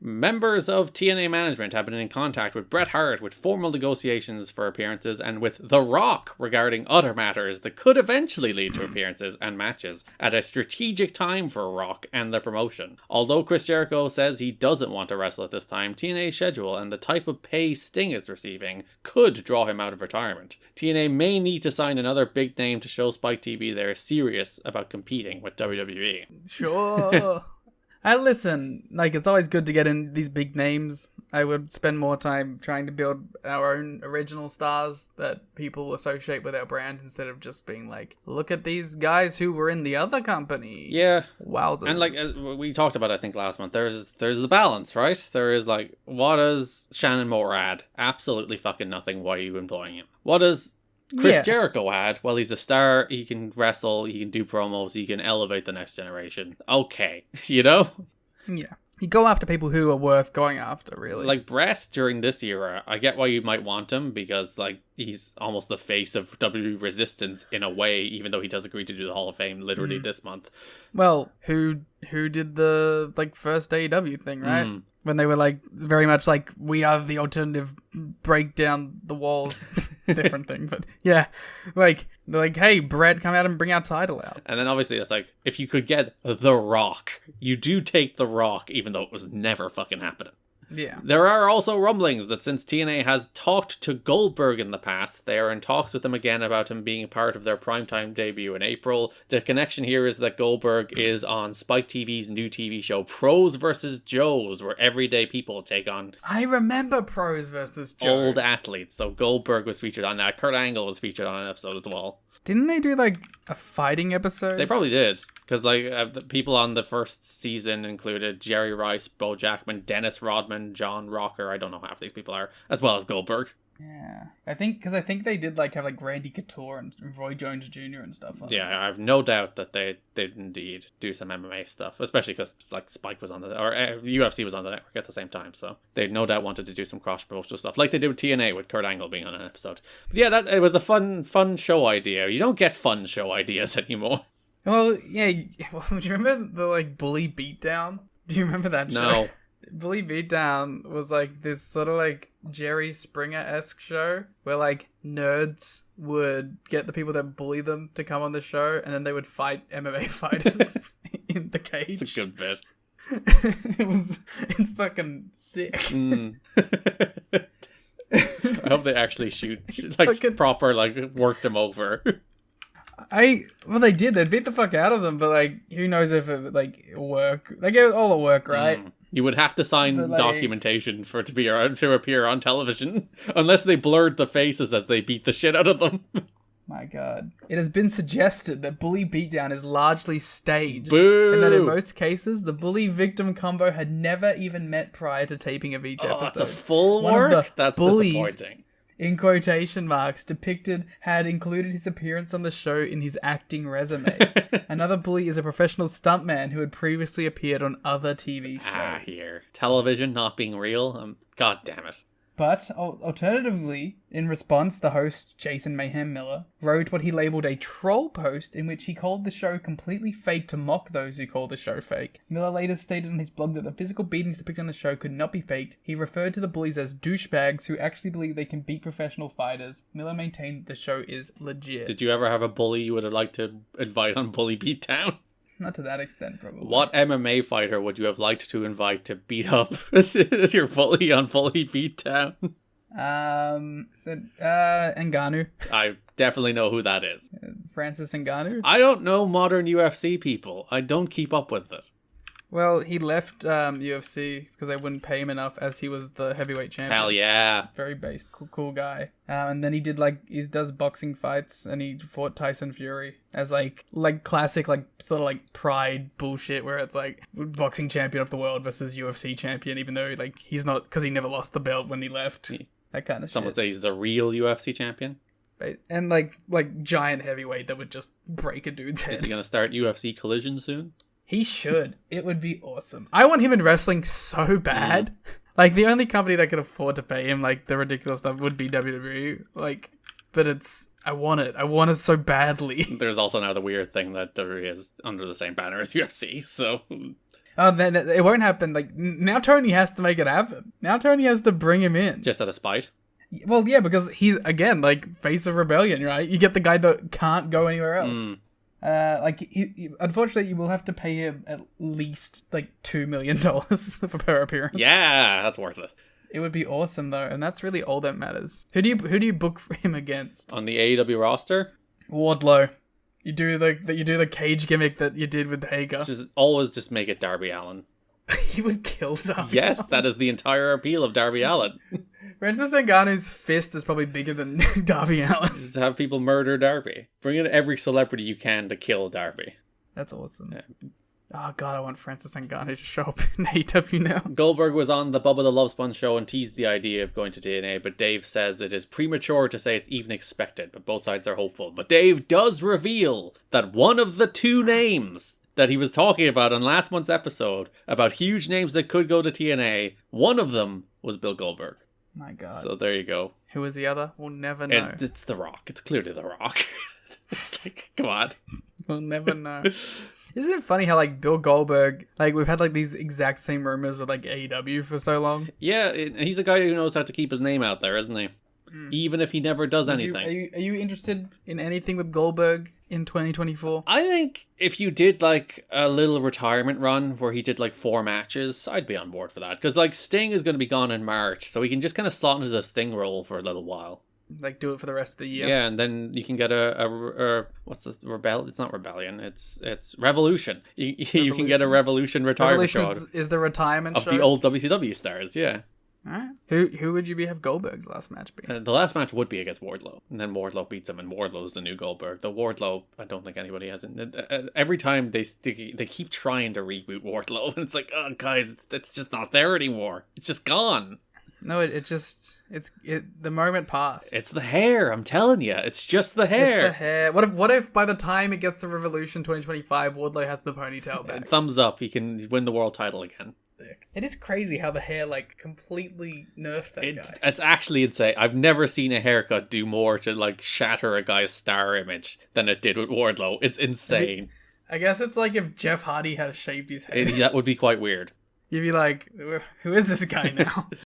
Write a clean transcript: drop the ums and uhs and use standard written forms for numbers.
Members of TNA management have been in contact with Bret Hart with formal negotiations for appearances and with The Rock regarding other matters that could eventually lead to appearances and matches at a strategic time for Rock and the promotion. Although Chris Jericho says he doesn't want to wrestle at this time, TNA's schedule and the type of pay Sting is receiving could draw him out of retirement. TNA may need to sign another big name to show Spike TV they're serious about competing with WWE. Sure. I listen, like, it's always good to get in these big names. I would spend more time trying to build our own original stars that people associate with our brand instead of just being like, look at these guys who were in the other company. Yeah. Wowzers. And like, as we talked about, I think last month, there's the balance, right? There is like, what does Shannon Moore add? Absolutely fucking nothing. Why are you employing him? What does Chris Jericho had? Well, he's a star, he can wrestle, he can do promos, he can elevate the next generation. Okay, you know? Yeah. You go after people who are worth going after, really. Like, Bret, during this era, I get why you might want him, because, like, he's almost the face of WWE Resistance in a way, even though he does agree to do the Hall of Fame literally this month. Well, who did the, like, first AEW thing, right? When they were, like, very much like, we are the alternative, break down the walls. Different thing, but yeah. Like, they're like, hey, Bret, come out and bring our title out. And then obviously that's like, if you could get The Rock, you do take The Rock, even though it was never fucking happening. Yeah. There are also rumblings that since TNA has talked to Goldberg in the past, they are in talks with him again about him being part of their primetime debut in April. The connection here is that Goldberg is on Spike TV's new TV show, Pros vs. Joes, where everyday people take on... I remember Pros vs. Joes. Old athletes. So Goldberg was featured on that. Kurt Angle was featured on an episode as well. Didn't they do, like, a fighting episode? They probably did. Because, like, the people on the first season included Jerry Rice, Bo Jackman, Dennis Rodman, John Rocker. I don't know how half these people are. As well as Goldberg. Yeah. I think they did, like, have, like, Randy Couture and Roy Jones Jr. and stuff. Yeah, I have no doubt that they did indeed do some MMA stuff. Especially because, like, Spike was on or UFC was on the network at the same time. So they no doubt wanted to do some cross-promotional stuff. Like they did with TNA with Kurt Angle being on an episode. But yeah, it was a fun show idea. You don't get fun show ideas anymore. Well, yeah. Well, do you remember the, like, Bully Beatdown? Do you remember that show? No. Bully Beatdown was, like, this sort of, like, Jerry Springer-esque show where, like, nerds would get the people that bully them to come on the show, and then they would fight MMA fighters in the cage. It's a good bit. It's fucking sick. I hope they actually shoot like, proper, like, worked them over. Well, they did. They beat the fuck out of them, but, like, who knows if it, like, work. Like, it was all at work, right? You would have to sign documentation for it to appear on television, unless they blurred the faces as they beat the shit out of them. My God. It has been suggested that Bully Beatdown is largely staged. Boo! And that in most cases, the bully-victim combo had never even met prior to taping of each episode. That's a full work? That's disappointing. In quotation marks, depicted had included his appearance on the show in his acting resume. Another bully is a professional stuntman who had previously appeared on other TV shows. Here. Television not being real? God damn it. But, alternatively, in response, the host, Jason Mayhem Miller, wrote what he labeled a troll post in which he called the show completely fake to mock those who call the show fake. Miller later stated on his blog that the physical beatings depicted on the show could not be faked. He referred to the bullies as douchebags who actually believe they can beat professional fighters. Miller maintained the show is legit. Did you ever have a bully you would have liked to invite on Bully Beatdown? Not to that extent, probably. What MMA fighter would you have liked to invite to beat up as your bully on Bully Beatdown? Ngannou. I definitely know who that is. Francis Ngannou? I don't know modern UFC people. I don't keep up with it. Well, he left UFC because they wouldn't pay him enough as he was the heavyweight champion. Hell yeah. Very based, cool guy. And then he does boxing fights and he fought Tyson Fury as like classic, like sort of like pride bullshit where it's like boxing champion of the world versus UFC champion, even though like he's not, because he never lost the belt when he left. That kind of shit. Some would say he's the real UFC champion. Right. And like giant heavyweight that would just break a dude's head. Is he going to start UFC Collision soon? He should. It would be awesome. I want him in wrestling so bad. Like, the only company that could afford to pay him, like, the ridiculous stuff would be WWE. Like, but I want it. I want it so badly. There's also now the weird thing that WWE is under the same banner as UFC, so... Oh, then it won't happen. Like, now Tony has to make it happen. Now Tony has to bring him in. Just out of spite. Well, yeah, because he's, again, like, face of rebellion, right? You get the guy that can't go anywhere else. Unfortunately, you will have to pay him at least, like, $2 million per appearance. Yeah, that's worth it. It would be awesome, though, and that's really all that matters. Who do you book for him against? On the AEW roster? Wardlow. You do the cage gimmick that you did with Hager. Always make it Darby Allin. He would kill Darby. Yes, that is the entire appeal of Darby Allin. Francis Ngannou's fist is probably bigger than Darby Allin. Just to have people murder Darby. Bring in every celebrity you can to kill Darby. That's awesome. Yeah. Oh god, I want Francis Ngannou to show up in AEW now. Goldberg was on the Bubba the Love Sponge show and teased the idea of going to TNA, but Dave says it is premature to say it's even expected, but both sides are hopeful. But Dave does reveal that one of the two names that he was talking about on last month's episode, about huge names that could go to TNA, one of them was Bill Goldberg. My god. So there you go. Who was the other? We'll never know. It's The Rock. It's clearly The Rock. It's like, come on. We'll never know. Isn't it funny how, like, Bill Goldberg, like, we've had, like, these exact same rumors with, like, AEW for so long? Yeah, he's a guy who knows how to keep his name out there, isn't he? Even if he never does anything. Are you interested in anything with Goldberg in 2024? I think if you did, like, a little retirement run where he did, like, 4 matches, I'd be on board for that. Because, like, Sting is going to be gone in March, so he can just kind of slot into the Sting role for a little while. Like, do it for the rest of the year. Yeah, and then you can get a what's this? It's not Rebellion. It's Revolution. You can get a Revolution retirement show. Is the retirement of show the old WCW stars. Yeah. Alright. Who would you have Goldberg's last match be? The last match would be against Wardlow, and then Wardlow beats him, and Wardlow's the new Goldberg. The Wardlow, I don't think anybody has it. Every time they keep trying to reboot Wardlow, and it's like, oh guys, it's just not there anymore. It's just gone. No, the moment passed. It's the hair, I'm telling you. It's just the hair. It's the hair. What if by the time it gets to Revolution 2025, Wardlow has the ponytail back? Thumbs up, he can win the world title again. It is crazy how the hair, like, completely nerfed that guy. It's actually insane. I've never seen a haircut do more to, like, shatter a guy's star image than it did with Wardlow. It's insane. I guess it's like if Jeff Hardy had shaved his head. That would be quite weird. You'd be like, who is this guy now?